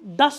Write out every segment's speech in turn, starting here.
10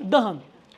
10,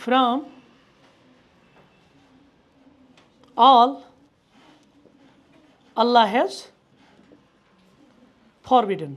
from all Allah has forbidden।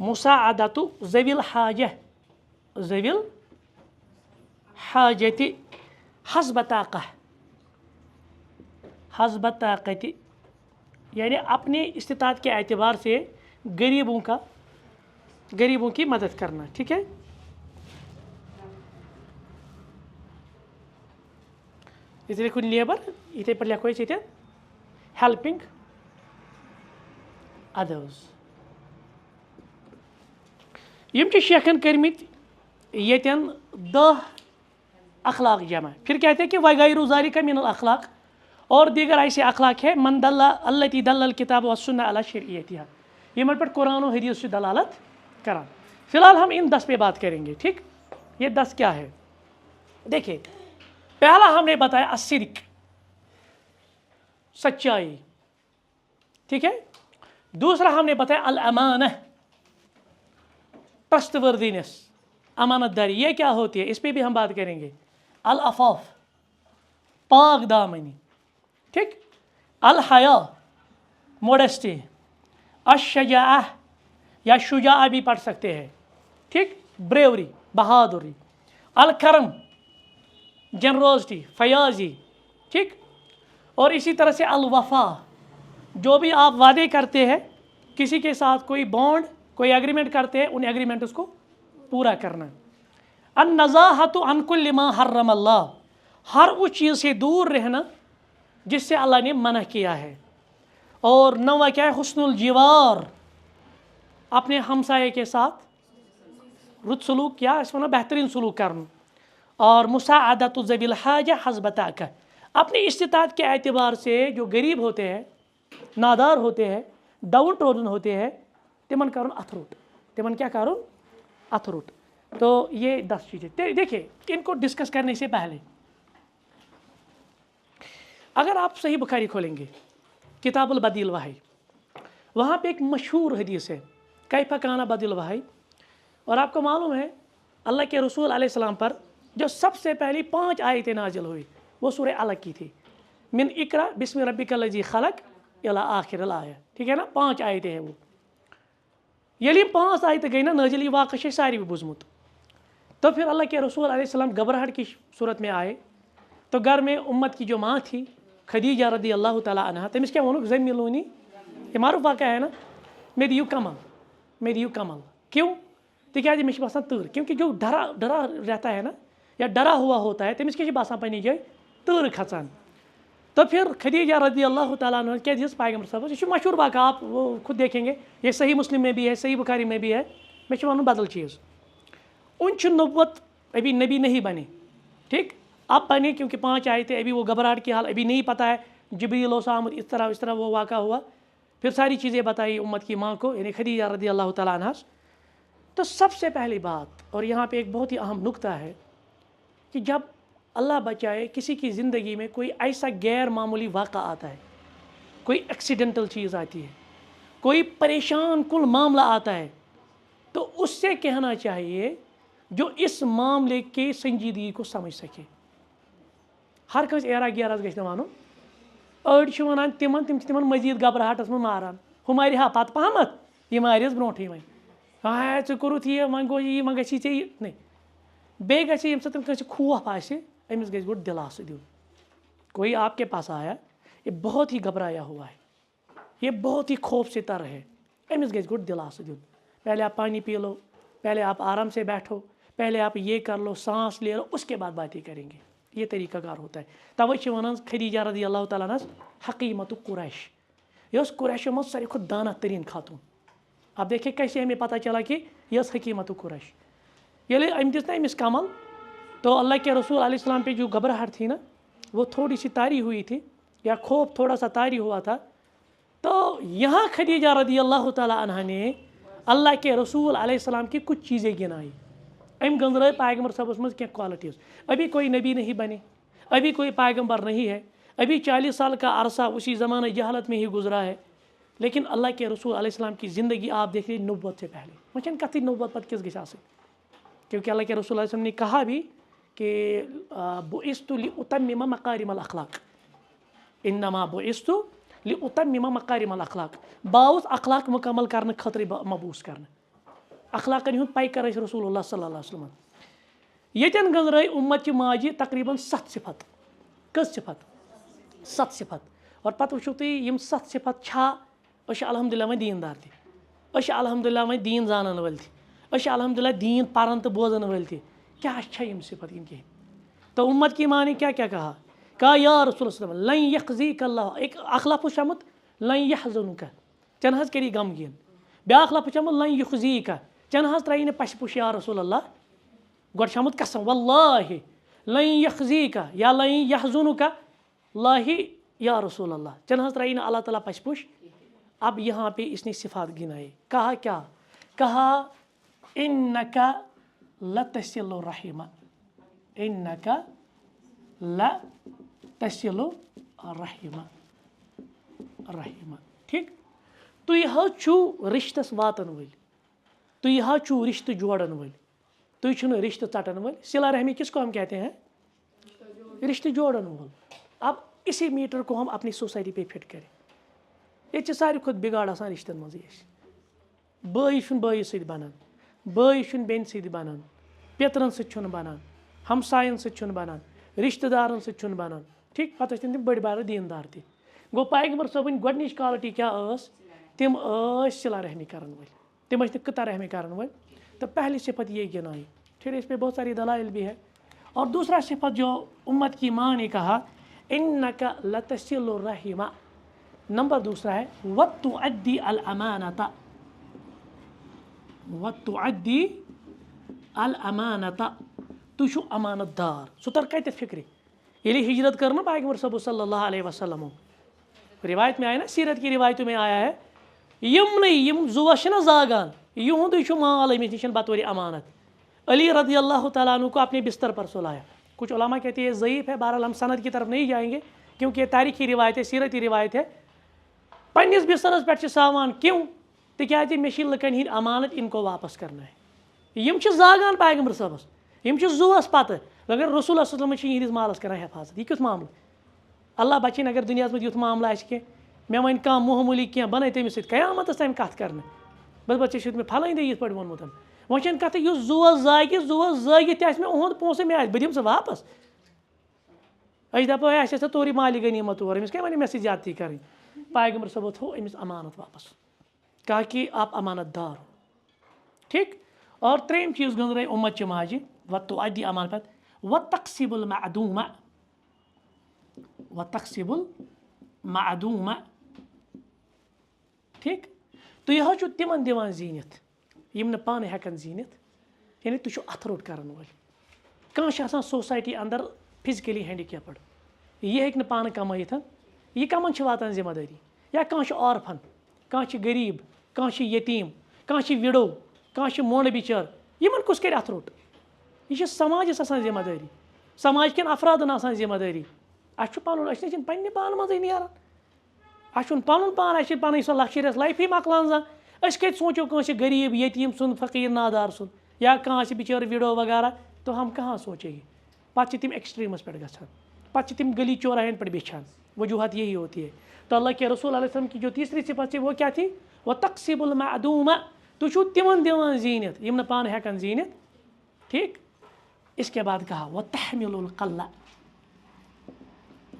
مساعدت ذوی الحاجہ ذوی الحاجت حسب طاقہ حسب طاقت یعنی اپنے استطاعت کے اعتبار سے غریبوں کی مدد کرنا. ٹھیک ہے. یہ لکھو لیبر یتھے پہ لکھو یہ ہیلپنگ ادرس. یم شیخن کرمت یتن 10 اخلاق جمع. پھر کہتے ہیں کہ وغیر ذالک من الاخلاق اور دیگر ایسے اخلاق ہے من دل التی دل الکتاب والسنہ علی شرعیتها یمن پر قرآن و حدیث سے دلالت کران. فی الحال ہم ان 10 پہ بات کریں گے. ٹھیک. یہ 10 کیا ہے دیکھیں. پہلا ہم نے بتایا الصدق سچائی. ٹھیک ہے. دوسرا ہم نے بتایا الامانہ ٹرسٹ وردینس امانت داری. یہ کیا ہوتی ہے اس پہ بھی ہم بات کریں گے. العفاف پاک دامنی. ٹھیک. الحیا موڈسٹی. الشجاعہ یا شجاع بھی پڑھ سکتے ہیں. ٹھیک. بریوری بہادری. الکرم جنروسٹی فیاضی. ٹھیک. اور اسی طرح سے الوفا جو بھی آپ وعدے کرتے ہیں کسی کے ساتھ کوئی بانڈ کوئی ایگریمنٹ کرتے ہیں ان ایگریمنٹس کو پورا کرنا. النزاہۃ عن کل ما حرم اللہ ہر اس چیز سے دور رہنا جس سے اللہ نے منع کیا ہے. اور نواں کیا ہے حسن الجوار اپنے ہمسائے کے ساتھ رت سلوک یا اس میں بہترین سلوک کرنا. اور مساعدت ذوی الحاجہ حسب طاقہ اپنی استطاعت کے اعتبار سے جو غریب ہوتے ہیں نادار ہوتے ہیں ڈاؤن ٹروڈن ہوتے ہیں تمن کرن اتھروٹ تمن کیا کرن اتھروٹ. تو یہ 10 چیزیں دیکھیں ان کو ڈسکس کرنے سے پہلے اگر آپ صحیح بخاری کھولیں گے کتاب البدیع الوحی وہاں پہ ایک مشہور حدیث ہے کیف کان بدیع الوحی. اور آپ کو معلوم ہے اللہ کے رسول علیہ السلام پر جو سب سے پہلی 5 آیتیں نازل ہوئی وہ سورہ علق کی تھی. من اقرا بسم ربک الذی خلق الی آخر الآیہ. ٹھیک ہے نا 5 آیتیں ہیں وہ. یلی 5 آیتیں گئی نا نازل یہ واقعہ سے ساری بھی بوزمت. تو پھر اللہ کے رسول علیہ السلام گھبراہٹ کی صورت میں آئے تو گھر میں امت کی جو ماں تھی خدیجہ رضی اللہ تعالیٰ عنہا تمس کیا ونک زملونی یہ معروف واقعہ ہے نا میں دیو کمل. کیوں تکیازِ مے چھ باسان تۭر کیونکہ جو ڈرا رہتا ہے نا یا ڈرا ہوا ہوتا ہے تمس کیا باسان پنی جائے تۭر کھسان. تو پھر خدیجہ رضی اللہ تعالیٰ عنہ کیا دس پیغمبر صاحب یہ مشہور واقعہ آپ وہ خود دیکھیں گے یہ صحیح مسلم میں بھی ہے صحیح بخاری میں بھی ہے. میں ون بدل چیز ان نبوت ابھی نبی نہیں بنے. ٹھیک. اب بنے کیونکہ 5 آئے تھے ابھی وہ گھبراہٹ کی حال ابھی نہیں پتہ ہے جبریل و آمد اس طرح وہ واقعہ ہوا. پھر ساری چیزیں بتائی امت کی ماں کو یعنی خدیجہ رضی اللہ تعالیٰ عنہ. تو سب سے پہلی بات اور یہاں پہ ایک بہت ہی اہم نقطہ ہے کہ جب اللہ بچائے کسی کی زندگی میں کوئی ایسا غیر معمولی واقعہ آتا ہے کوئی ایکسیڈنٹل چیز آتی ہے کوئی پریشان کن معاملہ آتا ہے تو اس سے کہنا چاہیے جو اس معاملے کی سنجیدگی کو سمجھ سکے. ہر کنس ایرا گیراز گژھِ نہٕ وَنُن أڑۍ چھِ وَنان تِمن تِم چھِ تِمن مزیٖد گھبراہٹس منٛز ماران ہُہ مارِ ہا پتہٕ پہمتھ یہِ مارٮ۪س برونٛٹھٕے وۄنۍ ہاے ژٕ کوٚرُتھ یہِ وۄنۍ گوٚو یی وۄنۍ گژھی ژےٚ یہِ نہیں بیٚیہِ گژھِ ییٚمہِ ساتہٕ کٲنٛسہِ خوف آسہِ أمِس گژھِ گۄڈٕ دِلاسہٕ دیُن. کوئی آپ کے پاس آیا یہ بہت ہی گھبرایا ہوا ہے یہ بہت ہی خوف سے تر ہے أمِس گژھِ گۄڈٕ دِلاسہٕ دیُن. پہلے آپ پانی پی لو پہلے آپ آرام سے بیٹھو پہلے آپ یہ کر لو سانس لے لو اس کے بعد باتیں کریں گے. یہ طریقہ کار ہوتا ہے. توے چھِ ونان خدیجہ رضی اللہ تعالیٰ عنہ حقیمت قریش یہ قریشو منٛز ساروی کھۄتہٕ دانا ترین خاتون. اب دیکھیں کیسے ہمیں پتہ چلا کہ یہ حکیمت قریش. ییٚلہِ أمۍ دِژ نا أمِس کمل تو اللہ کے رسول علیہ السلام پہ جو گھبراہٹ تھی نا وہ تھوڑی سی طاری ہوئی تھی یا خوف تھوڑا سا طاری ہوا تھا. تو یہاں خدیجہ رضی اللہ تعالیٰ عنہ نے اللہ کے رسول علیہ السلام کی کچھ چیزیں گنائی. ام گنزرائے پیغمبر صاحبس مز کیا کوالٹیز. ابھی کوئی نبی نہیں بنے ابھی کوئی پیغمبر نہیں ہے ابھی 40 سال کا عرصہ اسی زمانہ جہالت میں ہی گزرا ہے. لیکن اللہ کے رسول علیہ السلام کی زندگی آپ دیکھ لیے نبوت سے پہلے وچن کتھی نبوت پتہ کس گژھِ آسٕنۍ کیونکہ اللہ کے رسول علیہ السلام نے کہا بھی کہ بعثت لأتمم مکارم الاخلاق انما بعثت لأتمم مکارم الاخلاق باؤس اخلاق مکمل کرنے خاطر مبعوث کرنا. اخلاقن ہُنٛد پیکر ٲسۍ رسول اللہ صلی اللہ علیہ وسلم. ییٚتٮ۪ن گٔنٛزرٲے اُمت چہِ ماجہِ تقریٖباً 7 صفت. کٔژ صفت؟ 7 صفت. اور پتہٕ وٕچھو تُہۍ یِم 7 صفت چھا أسۍ چھِ الحمدُاللہ وۄنۍ دیٖندار تہِ، أسۍ چھِ الحمدُاللہ وۄنۍ دیٖن زانن وٲلۍ تہِ، أسۍ چھِ الحمدُاللہ دیٖن پران تہٕ بوزن وٲلۍ تہِ. کیٛاہ چھا یِم صفت یِم کینٛہہ؟ تو امت کی ماں نے کیا کیا کہا یا رسول اللہ لن یخزیک اللہ. ایک اکھ لفظ چھُ آمُت لن یحزنک، ژےٚ نہ حظ کری غمگیٖن. بیٛاکھ لفظ چھُ آمُت لن یخزیک، ژےٚ نہ حظ ترٛایی نہٕ پَشہِ پُش یا رسول اللہ. گۄڈٕ چھُ آمُت قسم واللہ لن یخزیک یا لن یحزنک اللہ یا رسول اللہ، ژےٚ نہ حظ ترٛایی نہٕ اللہ تعالیٰ پَشہِ پُش. اب یہاں پہ اس نے صفات گنائے. کہا کیا؟ کہا انک لتصل الرحم، انک لتصل الرحم. ٹھیک، تُہۍ حظ چھُو رِشتَس واتن وٲلۍ، تُہۍ حظ چھُو رشتہٕ جوڑن وٲلۍ، تُہۍ چھُو نہٕ رشتہٕ ژٹن وٲلۍ. صلہ رحمی کس کو ہم کہتے ہیں؟ رشتہٕ جوڑن وول. اب اسی میٹر کو ہم اپنی سوسائٹی پہ فٹ کریں. ییٚتہِ چھِ ساروی کھۄتہٕ بِگاڑ آسان رِشتَن منٛزٕے اَسہِ. بٲے چھُنہٕ بٲیِس سۭتۍ بَنان، بٲے چھُنہٕ بیٚنہِ سۭتۍ بَنان، پیترَن سۭتۍ چھُنہٕ بَنان، ہمساین سۭتۍ چھُنہٕ بَنان، رِشتہٕ دارَن سۭتۍ چھُنہٕ بَنان. ٹھیٖک، پَتہٕ ٲسۍ تِم بٔڑۍ بارٕ دیٖندار تہِ. گوٚو پیغمبر صٲبٕنۍ گۄڈنِچ کالٹی کیٛاہ ٲس؟ تِم ٲسۍ صلہ رحمی کرن وٲلۍ، تِم ٲسۍ نہٕ قطع رحمی کرن وٲلۍ. تو پہلی صفت یہ گنائی. پھر اس پہ بہت ساری دلائل بھی ہے. اور دوسرا صفت جو امت کی ماں نے کہا انک لتصل الرحم، نمبر دوسرا ہے وتؤدی الامانۃ، وتؤدی الامانۃ. تُہۍ چھُو امانت دار. سُہ تر کتٮ۪تھ فکرِ ییٚلہِ ہجرت کٔر نا پیغمبر صٲب صلی اللہ علیہ وسلم. روایت میں آیا نا، سیرت کی روایتوں میں آیا ہے یِمنٕے یِم زُوَس چھِنہ زاگان یِہُنٛدُے چھُ مال أمِس نِش بطور امانت. علی رضی اللہ تعالیٰ عنہ کو اپنے بستر پر سلایا. کچھ علماء کہتے ہیں یہ ضعیف ہے، بہرحال ہم سند کی طرف نہیں جائیں گے کیونکہ یہ تاریخی روایت ہے، سیرتی روایت ہے. پننس بسترس پٮ۪ٹھ چھِ ساوان کیوں؟ تِکیٛازِ مےٚ چھِ لُکن ہِنٛدۍ امانت ان کو واپس کرنا ہے. یِم چھِ زاگان پیغمبر صٲبس، یِم چھِ زُوَس پتہٕ مگر رسول اللہ صلی اللہ علیہ وسلم چھِ یِہنٛدِس مالس کران حفاظت. یہِ کیُتھ معاملہٕ؟ اللہ بچِنۍ اگر دُنیاہس منٛز یُتھ معاملہٕ آسہِ کینٛہہ، مےٚ وَنہِ کانٛہہ معموٗلی کینٛہہ بہٕ نَے تٔمِس سۭتۍ قیامتس تام کتھ کرنہٕ. بس ژےٚ چھُتھ مےٚ پھلٲنۍ دۄہ یِتھ پٲٹھۍ ووٚنمُت. وۄنۍ چھَنہٕ کَتھٕے یُس زُوَس زٲگہِ، زُوَس زٲگِتھ تہِ آسہِ مےٚ اُہُنٛد پونٛسہٕ مےٚ آسہِ بہٕ دِمہٕ سُہ واپس. أسۍ دَپو ہے اَسہِ ٲسۍ تورٕے مالہِ غنیٖمت اور أمِس کیٛاہ وَنہِ مےٚ سۭتۍ زیادتی کَرٕنۍ. پیغمبر صٲبو تھوٚو أمِس امانت واپس. کہا کہ آپ امانت دار ہو. ٹھیک. اور ترٛیٚیِم چیٖز گٔنٛزرٲے اُمت چہِ ماجہِ وتؤدی امانت، وتقسب المعدوٗم، وتقسب المعدوٗم. ٹھیک، تُہۍ حظ چھُو تِمن دِوان زیٖنِتھ یِم نہٕ پانہٕ ہٮ۪کن زیٖنِتھ. یعنی تُہۍ چھِو اَتھٕ روٚٹ کرن وٲلۍ. کانٛہہ چھِ آسان سوسایٹی اندر فزکلی ہینڈِکیپٕڈ، یہِ ہیٚکہِ نہٕ پانہٕ کمٲیِتھ، یہِ کمن چھِ واتان ذمہٕ دٲری؟ یا کانٛہہ چھُ آرفن، کانٛہہ چھِ غریٖب، کانٛہہ چھِ یتیٖم، کانٛہہ چھِ وِڈو، کانٛہہ چھِ مۄنڈ بِچٲر. یِمن کُس کرِ اَتھٕ روٚٹ؟ یہِ چھِ سماجس آسان ذمہٕ دٲری، سماج کٮ۪ن افرادن آسان ذمہٕ دٲری. اَسہِ چھُ پنُن، أسۍ نَے چھِنہٕ پننہِ پانہٕ منٛزٕے نیران. اَسہِ چھُنہٕ پنُن پان، اَسہِ چھِ پنٕنۍ سۄ لگشریَس لایفٕے مۄکلان زانٛہہ. أسۍ کتہِ سوٗنٛچو کٲنٛسہِ غریٖب یتیٖم سُنٛد، فقیٖر نادار سُنٛد، یا کانٛہہ آسہِ بِچٲر وِڈو وغیرہ. تو ہم کہاں سوچے گے. پتہٕ چھِ تِم ایکسٹریٖمس پٮ۪ٹھ گژھان، پتہٕ چھِ تِم گلی چوراہن پٮ۪ٹھ بیچھان. وجوہات یہی ہوتی ہے. تو اللہ کے رسول علیہ وسلم کی جو تیسری صفت تھی وہ کیا تھی؟ وتقسب المعدوٗم. تُہۍ چھُو تِمن دِوان زیٖنِتھ یِم نہٕ پانہٕ ہٮ۪کن زیٖنِتھ. ٹھیک. اس کے بعد کہا وتحمل القلہ،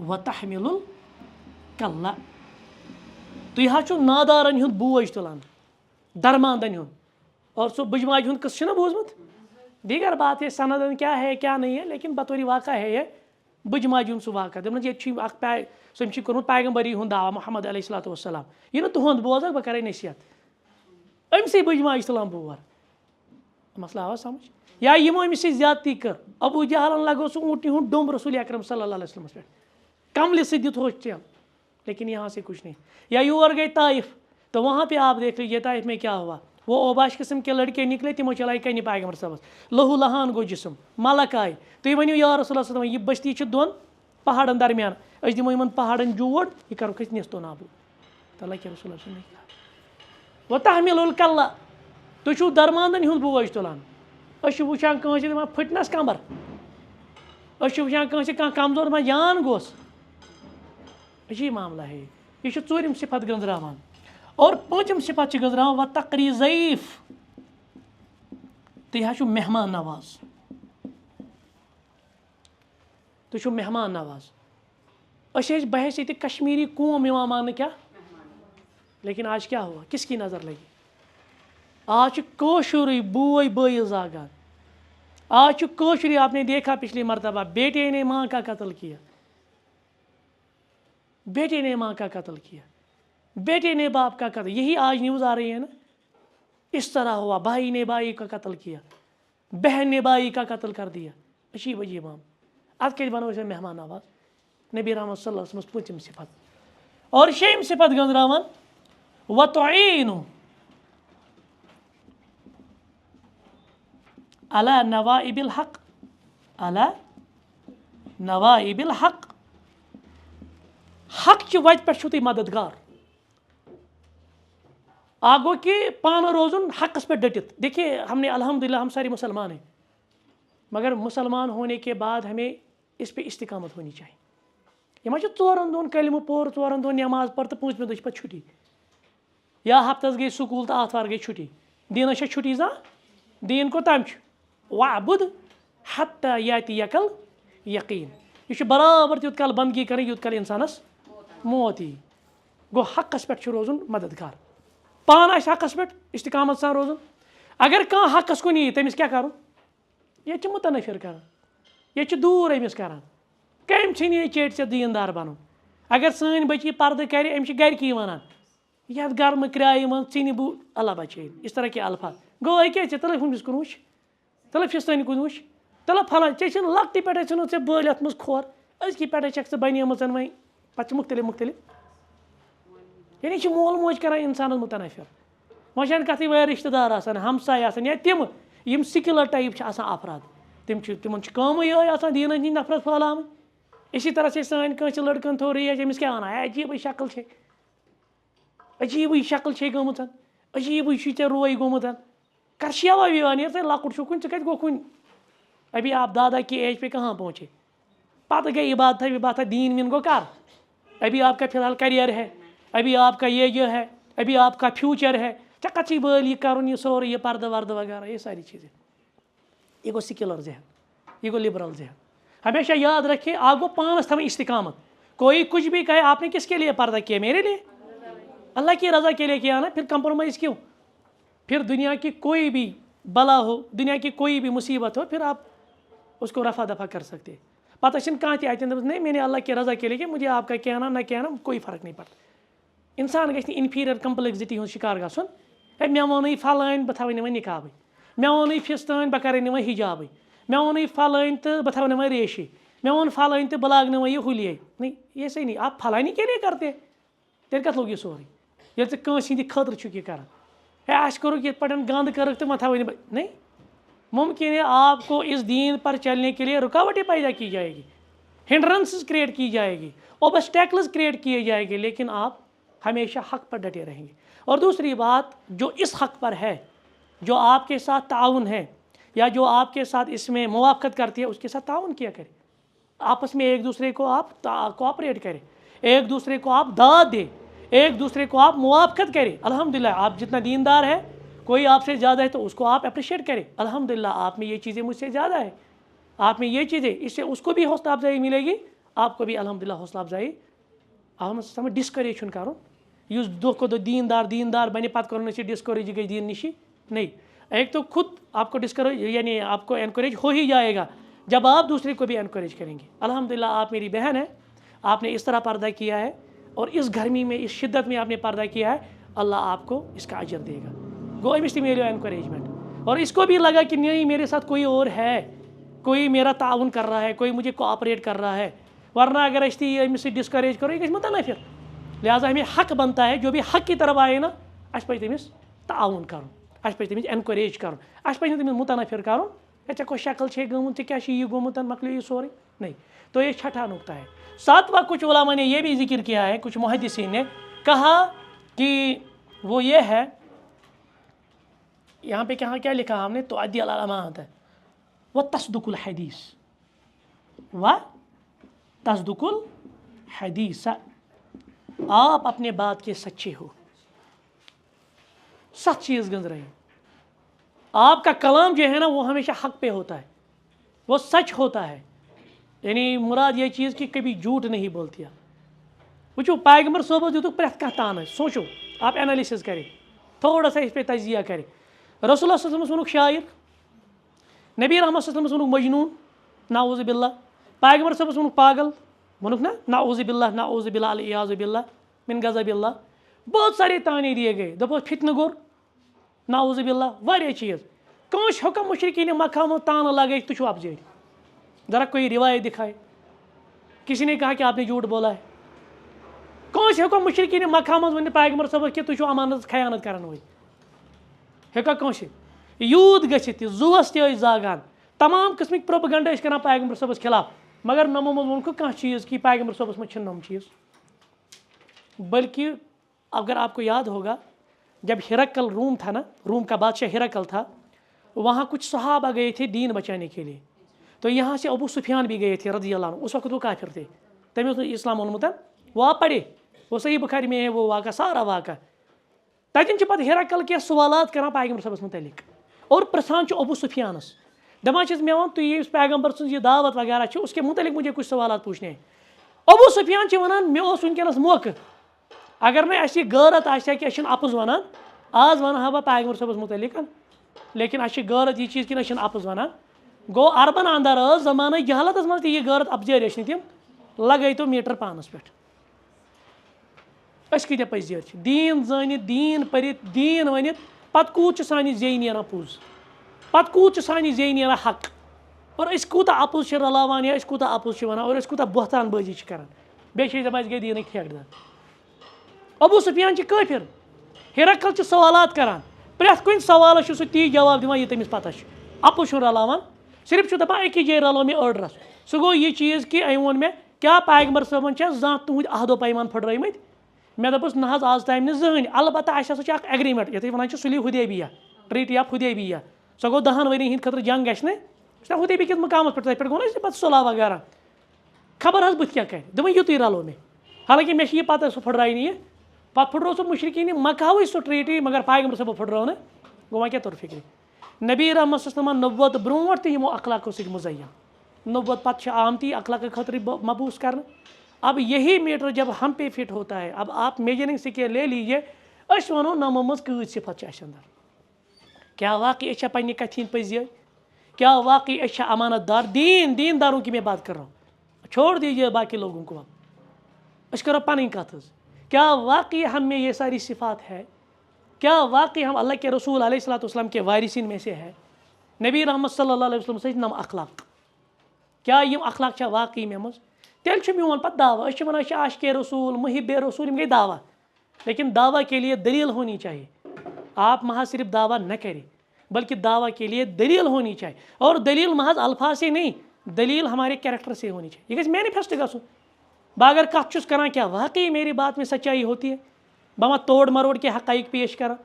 وتحمل القلہ. تُہۍ حظ چھُو نادارن ہُنٛد بوج تُلان، درماندن ہُنٛد. اور سُہ بٕجماجہِ ہُنٛد قصہٕ چھُنہ بوٗزمُت؟ دیگر بات ہے سندن کیا ہے کیا نہیں ہے، لیکن بطور واقع ہے یہ بٕجماجہِ ہُنٛد سُہ واقع. دَپان ییٚتہِ چھُ اکھ سُہ چھُ کوٚرمُت پیغمبری ہُنٛد دعوا محمد علیہ الصلوۃ والسلام. یہِ نہٕ تُہُنٛد بوزکھ بہٕ کرے نصیحت. أمسٕے بٕجماجہِ چھِ تُلان بور. مسلہٕ آوا سمجھ؟ یا یِمو أمِس سۭتۍ زیادتی کٔر. ابوٗ جہلن لگوو سُہ اوٗنٛٹنہِ ہُنٛد ڈوٚمب رسول اکرم صلی اللہ علیہ وسلمس پٮ۪ٹھ، کملہِ سۭتۍ دِتہوس ٹٮ۪ل، لیکن یہاں سے کچھ نہیں. یا یور گئے طائف تو وہاں پہ آپ دیکھ لیجیے طائف میں کیا ہوا. وہ اوباش قسم کے لڑکے نکلے، تمو چلائے کنہِ پیغمبر صٲبس، لہو لہان گوٚو جسم، ملک آیہِ. تُہۍ ؤنِو یا رسول اللہ صلی اللہ علیہ وسلم، یہِ بستی چھِ دۄن پہاڑن درمیان، أسۍ دِمو یِمن پہاڑن جوڑ، یہِ کرو أسۍ نیستو نابوٗد. اللہ کے رسول اللہ صلی اللہ علیہ وسلم. وتحمل القلہ. تُہۍ چھُو درماندن ہُنٛد بوج تُلان. أسۍ چھِ وٕچھان کٲنٛسہِ دپان پھٕٹنس کمبر، أسۍ چھِ وٕچھان کٲنٛسہِ کانٛہہ کمزور دپان جان گوٚژھ. عجیٖب معاملہ ہے. یہِ چھُ ژوٗرِم صفت گٔنٛزراوان. اور پوٗنٛژِم صفت چھِ گٔنٛزراوان وتقری ضعیٖف. تُہۍ مہمان نواز، تُہۍ چھِو مہمان نواز. أسۍ ٲسۍ بحیثیتِ کشمیٖری قوم یِوان ماننہٕ کیٛاہ، لیکن آج کیا ہوا، کس کی نظر لگی؟ آج چھُ کٲشُرٕے بوے بٲیِس زاگان. آج چھُ کٲشُرٕے. آپ نے دیکھا پچھلی مرتبہ بیٹے نے ماں کا قتل کیا، بیٹے نے ماں کا قتل کیا، بیٹے نے باپ کا قتل. یہی آج نیوز آ رہی ہے نا. اس طرح ہوا، بھائی نے بھائی کا قتل کیا، بہن نے بھائی کا قتل کر دیا. عجیب عجیب عام. اتھ کیٛازِ بنو أسۍ مہمان نواز؟ نبی رحمت صلی اللہ علیہ وسلم پوٗژِم صفت. اور شیٚیِم صفت گٔنٛزراوان وَتُعیٖنُ علی نوائب الحق، علی نوائب الحق. حق چہِ وتہِ پٮ۪ٹھ چھُو تُہۍ مددگار. اکھ گوٚو کہ پانہٕ روزُن حقس پہ ڈٹِتھ. دیکھیے ہم نے الحمدللہ ہم سارے مسلمان ہیں، مگر مسلمان ہونے کے بعد ہمیں اس پہ استقامت ہونی چاہیے. یہ ما چھُ ژورن دۄہن کلمہٕ پوٚر، ژورن دۄہن نٮ۪ماز پٔر تہٕ پوٗنٛژمہِ دۄہ چھِ پتہٕ چھُٹی، یا ہفتس گٔے سکوٗل تہٕ آتھوار گٔے چھُٹی. دیٖنس چھےٚ چھُٹی زانٛہہ؟ دیٖن کوٚتام چھُ وَعبُد حتیٰ یاتِیَکَ الیقیٖن. یہ چھُ برابر تیوٗت کال بندگی کرٕنۍ یوٗت کال انسانس موت یی. گوٚو حقس پٮ۪ٹھ چھُ روزُن مددگار. پانہٕ آسہِ حقس پٮ۪ٹھ استقامت سان روزُن. اگر کانٛہہ حقس کُن یی تٔمِس کیٛاہ کرُن؟ ییٚتہِ چھِ مُتنفر کران، ییٚتہِ چھِ دوٗر أمِس کران. کٔمۍ ژھٕنی چیٹہِ ژےٚ دیٖندار بنُن؟ اگر سٲنۍ بچی پردٕ کرِ أمِس چھِ گرِکی ونان یتھ گرمہٕ کرایہِ منٛز ژھٕنہِ بہٕ اللہ بچٲیِن. اس طرح کے الفاظ. گوٚو أکے ژےٚ تلہٕ ہُمِس کُن وٕچھ، تلہٕ فِستٲنۍ کُن وٕچھ، تلہٕ پھلٲنۍ. ژےٚ چھِنہٕ لۄکٹہِ پٮ۪ٹھے ژھٕنُتھ ژےٚ بٔلۍ اتھ منٛز کھۄر، أزکہِ پٮ۪ٹھے چھکھ ژٕ بنیمٕژ وۄنۍ. پتہٕ چھِ مختلف مختلف. یعنی یہِ چھِ مول موج کران انسانس مُتنفر. وۄنۍ چھنہٕ کتھٕے وۄنۍ رشتہٕ دار آسان، ہمساے آسان، یا تِم یِم سِکِلر ٹایپ چھِ آسان افراد. تِمن چھِ کٲمٕے یِہوٚے آسان دیٖنس نِش نفرت پھٲلاوٕنۍ. اسی طرح سے سٲنۍ کٲنٛسہِ لڑکن تھوٚو ریش، أمِس کیٛاہ وَنان؟ ہے عجیٖبٕے شکل چھے، عجیٖبٕے شکل چھے گٔمٕژ، عجیٖبٕے چھُے ژےٚ روے گوٚمُت. کر شیوا ویوا، نیٖر ژٕ لۄکُٹ چھُکھ وُنہِ، ژٕ کتہِ گوٚکھ وُنہِ، ابھی آپ دادا کی ایج پہ کہاں پہنچے. پتہٕ گٔے عبادتھا وبادتھا، دیٖن ویٖن گوٚو کر. ابھی آپ کا فی الحال کریئر ہے، ابھی آپ کا یہ ہے، ابھی آپ کا فیوچر ہے. ژےٚ کتھ چھے بٲلۍ یہ کرُن، یہ سورُے یہ پردٕ وردٕ وغیرہ، یہ ساری چیزیں. یہ گوٚو سِکِلر ذہن، یہ گوٚو لبرل ذہن. ہمیشہ یاد رکھے آپ کو پانس تھاوٕنۍ استقامت. کوئی کچھ بھی کہے آپ نے کس کے لیے پردہ کیا؟ میرے لیے، اللہ کی رضا کے لیے کیا نا. پھر کمپرومائز کیوں؟ پھر دنیا کی کوئی بھی بلا ہو، دنیا کی کوئی بھی مصیبت ہو، پھر آپ اس کو رفع دفع کر سکتے. پتہ چھنہٕ کانٛہہ تہِ اتٮ۪ن دپس نہیں میں نے اللہ کی رضا کے لیے کیا، مجھے آپ کا کہنا نہ کہنا کوئی فرق نہیں پڑتا. انسان گژھِ نہٕ انفیٖریَر کمپلیکسٹی ہُنٛد شکار گژھُن. ہے مےٚ ووٚنُے پھلٲنۍ بہٕ تھاوَے نہٕ وۄنۍ نِقابٕے، مےٚ ووٚنُے فِستٲنۍ بہٕ کَرے نہٕ وۄنۍ حِجابٕے، مےٚ ووٚنُے پھلٲنۍ تہٕ بہٕ تھاوٕ نہٕ وۄنۍ ریشی، مےٚ ووٚن پھلٲنۍ تہٕ بہٕ لاگہٕ نہٕ وۄنۍ یہِ ہُلیے. نہیں یہ صحیح نہیں. آپ پھلانی کے لیے کرتے تیٚلہِ کتھ لوٚگ یہِ سورُے ییٚلہِ ژٕ کٲنٛسہِ ہِنٛدِ خٲطرٕ چھُکھ یہِ کران. ہے اَسہِ کوٚرُکھ یِتھ پٲٹھۍ گنٛد کٔرٕکھ تہٕ وۄنۍ تھاوَے نہٕ بہٕ. نہیں، ممکن ہے آپ کو اس دین پر چلنے کے لیے رکاوٹیں پیدا کی جائے گی، ہنڈرنسز کریٹ کی جائے گی، اوبسٹیکلز کریٹ کیے جائے گی، لیکن آپ ہمیشہ حق پر ڈٹے رہیں گے. اور دوسری بات، جو اس حق پر ہے، جو آپ کے ساتھ تعاون ہے، یا جو آپ کے ساتھ اس میں موافقت کرتی ہے، اس کے ساتھ تعاون کیا کرے. آپس میں ایک دوسرے کو آپ کوآپریٹ کریں، ایک دوسرے کو آپ داد دیں، ایک دوسرے کو آپ موافقت کریں. الحمدللہ آپ جتنا دیندار ہے، کوئی آپ سے زیادہ ہے تو اس کو آپ اپریشیٹ کریں. الحمدللہ آپ میں یہ چیزیں مجھ سے زیادہ ہے، آپ میں یہ چیزیں، اس سے اس کو بھی حوصلہ افزائی ملے گی، آپ کو بھی الحمدللہ حوصلہ افزائی. آپ ڈسکریج چھُنہٕ کَرُن. یُس دۄہ کھۄتہٕ دۄہ دیندار بنہِ پتہٕ کَرُن أسۍ ڈسکریج گژھِ دیٖن نِشی. نہیں، ایک تو خود آپ کو ڈسکریج یعنی آپ کو انکریج ہو ہی جائے گا جب آپ دوسرے کو بھی انکریج کریں گے. الحمدللہ آپ میری بہن ہے، آپ نے اس طرح پردہ کیا ہے، اور اس گرمی میں، اس شدت میں آپ نے پردہ کیا ہے. اللہ آپ کو اس کا اجر دے گا. گو أمِس تہِ ملیو انکریجمنٹ، اور اس کو بھی لگا کہ نہیں میرے ساتھ کوئی اور ہے، کوئی میرا تعاون کر رہا ہے، کوئی مجھے کوآپریٹ کر رہا ہے. ورنہ اگر أسۍ تہِ أمِس سۭتۍ ڈسکریج کرو، یہ گژھِ مُتنفر. لہٰذا ہمیں حق بنتا ہے، جو بھی حق کی طرف آئے نا، اَسہِ پَزِ تٔمِس تعاون کرُن، اَسہِ پَزِ تٔمِس انکریج کرُن، اَسہِ پَزِ نہٕ تٔمِس مُتنفر کرُن. ہے ژےٚ کۄس شکل چھے گٔمٕژ، ژےٚ کیٛاہ چھُے یہِ گوٚمُت، مۄکلیو یہِ سورُے. نہیں. تو یہ چھٹا نقطہ ہے. ساتواں کچھ علماء نے یہ بھی ذکر کیا ہے، کچھ محدثین نے کہا کہ وہ یہ ہے، یہاں پہ کہاں کیا لکھا ہم نے، تو ادی الامانت ہے وہ تصدق الحدیث، و تصدق الحدیث. آپ اپنے بات کے سچے ہو. 7 چیز گنزرائیں. آپ کا کلام جو ہے نا وہ ہمیشہ حق پہ ہوتا ہے، وہ سچ ہوتا ہے، یعنی مراد یہ چیز کہ کبھی جھوٹ نہیں بولتی آپ۔ وچو پیغمبر صوبہ دیتک پرٮ۪تھ کانٛہہ تانہٕ، سوچو آپ اینالسس کریں، تھوڑا سا اس پہ تجزیہ کریں۔ رسول اللہ صلی اللہ علیہ وسلم وونُکھ شاعر، نبی رحمت صلی اللہ علیہ وسلم وونُکھ مجنون، نعوذ باللہ، پیغمبر صاحبس وونُکھ پاگل، وونُکھ نا نعوذ باللہ نعوذ باللہ العیاذ باللہ من غضب اللہ، بہت سارے تانے دیے گئے، دپو فتنہ گر، نعوذ باللہ، واریاہ چیز۔ کانٛسہِ ہیوٚکھا مشرکین مکہ میں تانہ لگے تو چھو اپزیٹ، ذرا کوئی روایت دکھائے، کسی نے کہا کہ آپ نے جھوٹ بولا ہے۔ کانٛسہِ ہیوٚکھا مشرکین مکہ منٛز ؤنِتھ پیغمبر صٲبس کہ تُہۍ چھِو امانت خیانت کران وٲلۍ، ہیوٚکھا کانٛسہِ؟ یوٗت گٔژھِتھ تہِ زُوَس تہِ ٲسۍ زاگان، تمام قٕسمٕکۍ پروپیگنڈا ٲسۍ کران پیغمبر صٲبس خلاف، مگر نمو منٛز ووٚنکھٕ کانٛہہ چیٖز کہ پیغمبر صٲبس منٛز چھِنہٕ یِم چیٖز۔ بلکہ اگر آپ کو یاد ہوگا جب ہرقل روم تھا نا، روم کا بادشاہ ہرقل تھا، وہاں کچھ صحابہ گئے تھے دین بچانے کے لیے، تو یہاں سے ابو سفیان بھی گئے تھے رضی اللہ عنہ، اس وقت وہ کافر تھے، تمہیں اس نے اسلام اونمت، وہ آپ پڑھے، وہ صحیح بخاری میں ہے وہ واقعہ، سارا واقعہ۔ تتین پتہ ہرقل کیا سوالات کران پیغمبر صاحبس متعلق اور پرژھان ابو سفیانس، دپان چھس مےٚ وَن تُہۍ ییٚمِس پیغمبر سٕنٛز یہ دعوت وغیرہ چھِ، اس کے متعلق مجھے کچھ سوالات پوچھنے ہیں۔ ابو سفیان چھِ ونان مےٚ اوس وٕنکیٚنس موقعہٕ، اگر نہٕ اَسہِ یہِ غٲرت آسہِ ہا کہ أسۍ چھِنہٕ اپُز ونان، آز ونہٕ ہا بہٕ پیغمبر صٲبس متعلق، لیکن اَسہِ چھِ غٲرت یہ چیز کہ أسۍ چھِنہٕ اپُز ونان۔ گوٚو عربن اندر ٲس زمانہ جہالتس منٛز تہِ یہِ غٲرت اپزٲرۍ ٲسۍ نہٕ تِم، لگٲے تو میٖٹر پانس پٮ۪ٹھ۔ أسۍ کۭتیاہ پٔزۍ چھِ دیٖن زٲنِتھ، دیٖن پٔرِتھ، دیٖن ؤنِتھ، پتہٕ کوٗت چھُ سانہِ زیٚیہِ نیران پوٚز، پتہٕ کوٗت چھُ سانہِ زیٚیہِ نیران حق، اور أسۍ کوٗتاہ اپُز چھِ رلاوان یا أسۍ کوٗتاہ اپُز چھِ ونان، اور أسۍ کوٗتاہ بہتان بٲزی چھِ کران، بیٚیہِ چھِ أسۍ دپان أسۍ گٔے دیٖنٕکۍ ٹھیکہٕ دار۔ ابو سفیان چھِ کٲفِر، ہرقل چھِ سوالات کران، پرٮ۪تھ کُنہِ سوالس چھُ سُہ تی جواب دِوان یہِ تٔمِس پتہ چھُ، اپُز چھُنہٕ رلاوان، صرف چھُ دپان أکِس جایہِ رلو مےٚ أڑ رس۔ سُہ گوٚو یہِ چیٖز کہ أمۍ ووٚن مےٚ کیٛاہ پیغمبر صٲبن چھا زانٛہہ تُہنٛدۍ عہد و پیمان پھٕٹرٲومٕتۍ؟ مےٚ دوٚپُس نہ حظ آز تام نہٕ زٕہٕنۍ، البتہ اَسہِ ہسا چھِ اکھ ایگریمنٹ یتھ أسۍ ونان چھِ صلح حدیبیہ، ٹریٹی آف حدیبیہ، سۄ گوٚو 10 ؤرین ہٕنٛدِ خٲطرٕ جنگ گژھِ نہٕ، سۄ حدیبیہ کِس مقامس پٮ۪ٹھ، تتھ پٮ۪ٹھ گوٚو نہ اَسہِ پتہٕ صلح وغیرہ، خبر حظ بٕتھِ کیٛاہ کرِ، دوٚپُن یُتُے رلو مےٚ، حالانکہ مےٚ چھِ یہِ پتہ سُہ پھٕٹرایہِ نہٕ یہِ، پتہٕ پھٕٹرو سُہ مشرکین مکہٕوٕے سُہ ٹریٹی، مگر پیغمبر صٲبو پھٕٹرٲو نہٕ، گوٚو وۄنۍ کیٛاہ توٚر فکرِ۔ نبی رحمت صلی اللہ علیہ وسلم نبوت برونٛٹھ تہِ یِمو اخلاقو سۭتۍ مُزین، نبوت پتہٕ چھِ آمتی اخلاقہٕ خٲطرٕ مبوٗس کرنہٕ۔ اب یہی میٹر جب ہم پہ فٹ ہوتا ہے، اب آپ میجرنگ سکیل لے لیجیے، أسۍ وَنو نمو منٛز کۭژ صفت چھِ اَسہِ اندر، کیا واقعی أسۍ چھا پننہِ کتھِ ہٕنٛدۍ پٔزۍ، کیا واقعی أسۍ چھا امانت دار، دین داروں کی میں بات کر رہا ہوں، چھوڑ دیجیے باقی لوگوں کو، أسۍ کرو پنٕنۍ کتھ حظ، کیا واقعی ہم میں یہ ساری صفات ہے، کیا واقعی ہم اللہ کے رسول علیہ الصلوۃ والسلام کے وارثین میں سے ہے، نبی رحمت صلی اللہ علیہ وسلم سۭتۍ نم اخلاق، کیا یم اخلاق چھا واقعی مےٚ منٛز؟ تیٚلہِ چھُ میون پتہٕ دعویٰ، أسۍ چھِ ونان أسۍ چھِ عاشقِ رسول محب رسول، یِم گٔے دعویٰ، لیکن دعویٰ کے لیے دلیل ہونی چاہیے، آپ محض صرف دعویٰ نہ کریں بلکہ دعویٰ کے لیے دلیل ہونی چاہیے، اور دلیل محض الفاظ سے نہیں، دلیل ہمارے کیریکٹر سے ہونی چاہیے، یہ گژھِ مینیفیسٹ گژھُن۔ بہٕ اگر کتھ چھُس کران کیا واقعی میری بات میں سچائی ہوتی ہے، بہٕ ما توڑ مروڑ کے حقائق پیش کران،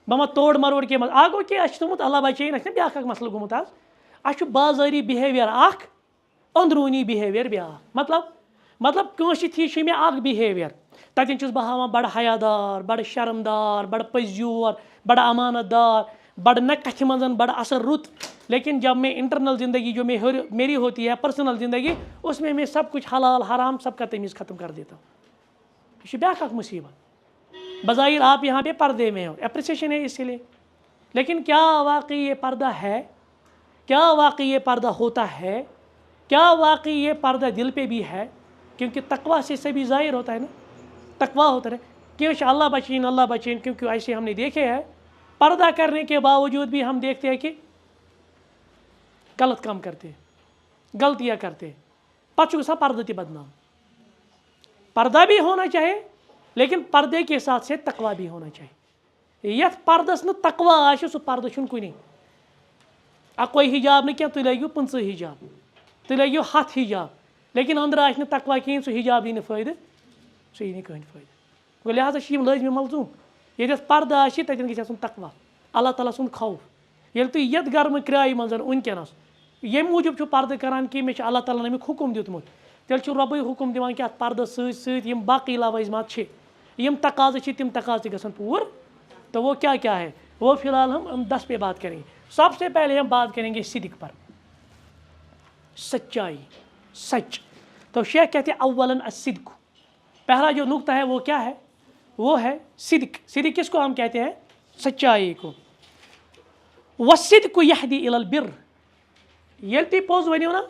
بہٕ ما توڑ مروڑ کے اکھ گوٚو کہِ اَسہِ چھُ تھوٚمُت اللہ بچٲیِن، اَسہِ چھُنہ بیٛاکھ اکھ مسلہٕ گوٚمُت آز، اَسہِ چھُ بازٲری بِہیویَر اکھ، أنٛدروٗنی بِہیویَر بیٛاکھ، مطلب کٲنٛسہِ تھی چھُ مےٚ اکھ بِہیویَر، تتٮ۪ن چھُس بہٕ ہاوان بڑٕ حیادار، بڑٕ شرمدار، بڑٕ پٔزیور، بڑٕ امانت دار، بڑٕ نہ کتھِ منٛز بڑٕ اصل رُت، لیکن جب میں انٹرنل زندگی جو میری ہوتی ہے پرسنل زندگی، اس میں سب کچھ حلال حرام سب کا تمیز ختم کر دیتا ہوں، یہ چھُ بیٛاکھ اکھ مصیبت۔ بظاہر آپ یہاں پہ پردے میں ہو، اپریسیشن ہے اسی لیے، لیکن کیا واقعی یہ پردہ ہے، کیا واقعی یہ پردہ ہوتا ہے، کیا واقعی یہ پردہ دل پہ بھی ہے، کیونکہ تقویٰ سے سبھی ظاہر ہوتا ہے نا، تقویٰ ہوتا ہے کہ اللہ بچین، کیونکہ ایسے ہم نے دیکھے ہیں پردہ کرنے کے باوجود بھی ہم دیکھتے ہیں کہ غلط کام کرتے ہیں، غلطیاں کرتے ہیں، پتہٕ چھُ گژھان پردٕ تہِ بدنام۔ پردہ بھی ہونا چاہیے لیکن پردے کے ساتھ سے تقویٰ بھی ہونا چاہیے، یتھ پردس نہٕ تقویٰ آسہِ سُہ پردٕ چھُنہٕ کُنی، اکوے حجاب نہٕ کینٛہہ، تُہۍ لٲگِو 50 حجاب، تُہۍ لٲگِو 100 حجاب، لیکن أنٛدرٕ آسہِ نہٕ تقویٰ کِہیٖنۍ، سُہ حجاب یی نہٕ فٲیدٕ، سُہ یی نہٕ کٕہٕنۍ فٲیدٕ، گوٚو لہٰذا چھِ یِم لٲزمہِ ملزوٗم، ییٚتٮ۪تھ پردٕ آسہِ تتٮ۪ن گژھِ آسُن تقویٰ، اللہ تعالیٰ سُنٛد خوف، ییٚلہِ تُہۍ یتھ گرمہٕ کرٛایہِ منٛز وٕنکٮ۪نس ییٚمہِ موٗجوٗب چھُ پردٕ کران کہ مےٚ چھُ اللہ تعالیٰ ہن امیُک حُکم دیُتمُت، تیٚلہِ چھُ رۄبٕے حُکم دِوان کہ اتھ پردس سۭتۍ سۭتۍ باقی لوازمات چھِ، تقاضہٕ چھِ تِم تقاضہٕ تہِ گژھن پوٗرٕ، تو وہ کیا ہے، وہ فی الحال ہم 10 پہ بات کریں گے. سب سے پہلے ہم بات کریں گے صدق پر, سچائی, سچ. تو شیخ کہتے ہیں اولاً الصدق, پہلا جو نقطہ ہے وہ کیا ہے؟ وہ ہے صدق. صدق کس کو ہم کہتے ہیں؟ سچائی کو. والصدق یہدی الی البر, ییٚلہِ تُہۍ پوٚز ؤنِو نا